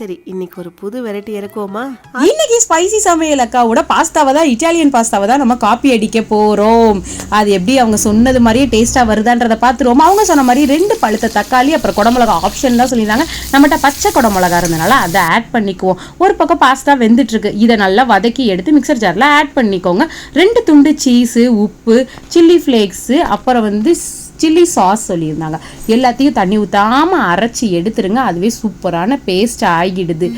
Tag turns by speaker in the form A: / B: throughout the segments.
A: சரி, இன்னைக்கு ஒரு புது வெரைட்டி இறக்குவோமா?
B: இன்னைக்கு ஸ்பைசி சமையல் அக்காவோட பாஸ்தாவை தான், இட்டாலியன் பாஸ்தாவை தான் நம்ம காப்பி அடிக்க போகிறோம். அது எப்படி அவங்க சொன்னது மாதிரியே டேஸ்ட்டாக வருதான்றதை பார்த்துருவோம். அவங்க சொன்ன மாதிரி 2 பழுத்த தக்காளி, அப்புறம் குடமிளகா ஆப்ஷன் தான் சொல்லியிருந்தாங்க. நம்மகிட்ட பச்சை குடமிளகா இருந்தனால அதை ஆட் பண்ணிக்குவோம். ஒரு பக்கம் பாஸ்தா வெந்துட்டுருக்கு. இதை நல்லா வதக்கி எடுத்து மிக்சர் ஜாரில் ஆட் பண்ணிக்கோங்க. 2 துண்டு சீஸு, உப்பு, சில்லி ஃப்ளேக்ஸு, அப்புறம் சில்லி சாஸ் சொல்லியிருந்தாங்க. எல்லாத்தையும் தண்ணி ஊற்றாமல் அரைச்சி எடுத்துருங்க. அதுவே சூப்பரான பேஸ்ட் ஆகிடுது.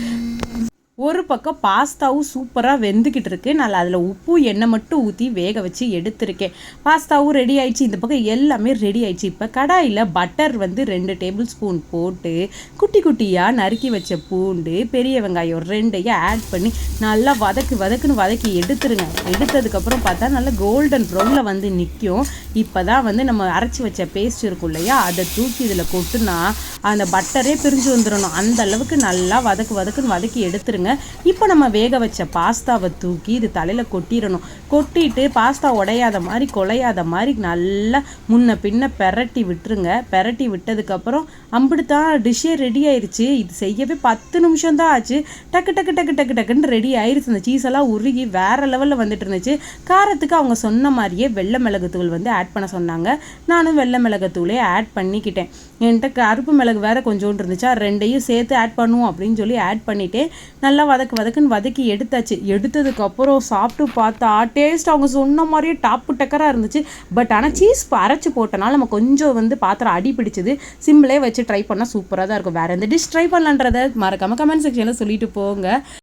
B: ஒரு பக்கம் பாஸ்தாவும் சூப்பராக வெந்துக்கிட்டு இருக்கு. நான் அதில் உப்பு எண்ணெய் மட்டும் ஊற்றி வேக வச்சு எடுத்துருக்கேன். பாஸ்தாவும் ரெடி ஆயிடுச்சு. இந்த பக்கம் எல்லாமே ரெடி ஆயிடுச்சு. இப்போ கடாயில் பட்டர் 2 டேபிள் ஸ்பூன் போட்டு குட்டி குட்டியாக நறுக்கி வச்ச பூண்டு, பெரிய வெங்காயம் 2 ஆட் பண்ணி நல்லா வதக்குன்னு வதக்கி எடுத்துருங்க. எடுத்ததுக்கப்புறம் பார்த்தா நல்லா கோல்டன் ப்ரௌனில் நிற்கும். இப்போ தான் நம்ம அரைச்சி வச்ச பேஸ்ட் இருக்கும் இல்லையா, அதை தூக்கி இதில் கொட்டுனா அந்த பட்டரே பிரிஞ்சு வந்துடணும். அந்த அளவுக்கு நல்லா வதக்குன்னு வதக்கி எடுத்துருங்க. இப்போ நம்ம வேக வச்ச பாஸ்தாவை தூக்கி இது தலையில் கொட்டிடணும். கொட்டிட்டு பாஸ்தா உடையாத மாதிரி குலையாத மாதிரி நல்லா முன்ன பின்ன பெரட்டி விட்டுருங்க. பெரட்டி விட்டதுக்கப்புறம் அம்பிடுத்தான் டிஷ்ஷே ரெடி ஆயிடுச்சு. இது செய்யவே 10 நிமிஷம் தான் ஆச்சு. டக்குன்னு ரெடி ஆயிடுச்சு. அந்த சீஸ் எல்லாம் உருகி வேற லெவலில் வந்துட்டு இருந்துச்சு. காரத்துக்கு அவங்க சொன்ன மாதிரியே வெள்ளை மிளகுத்தூள் ஆட் பண்ண சொன்னாங்க. நானும் வெள்ளை மிளகுத்தூளே ஆட் பண்ணிக்கிட்டேன். என்கிட்ட கருப்பு மிளகு வேற கொஞ்சோண்டு இருந்துச்சா, 2 சேர்த்து ஆட் பண்ணுவோம் அப்படின்னு சொல்லி ஆட் பண்ணிட்டேன். நல்லா வதக்குன்னு வதக்கி எடுத்தாச்சு. எடுத்ததுக்கப்புறம் சாப்பிட்டு பார்த்தா டேஸ்ட் அவங்க சொன்ன மாதிரியே டாப்பு டக்கராக இருந்துச்சு. பட் ஆனால் சீஸ் அரைச்சி போட்டனால நம்ம கொஞ்சம் பாத்திரம் அடி பிடிச்சது. சிம்பிளே வச்சு ட்ரை பண்ணால் சூப்பராக தான் இருக்கும். வேறு எந்த டிஷ் ட்ரை பண்ணலான்றதை மறக்காமல் கமெண்ட் செக்ஷனில் சொல்லிட்டு போங்க.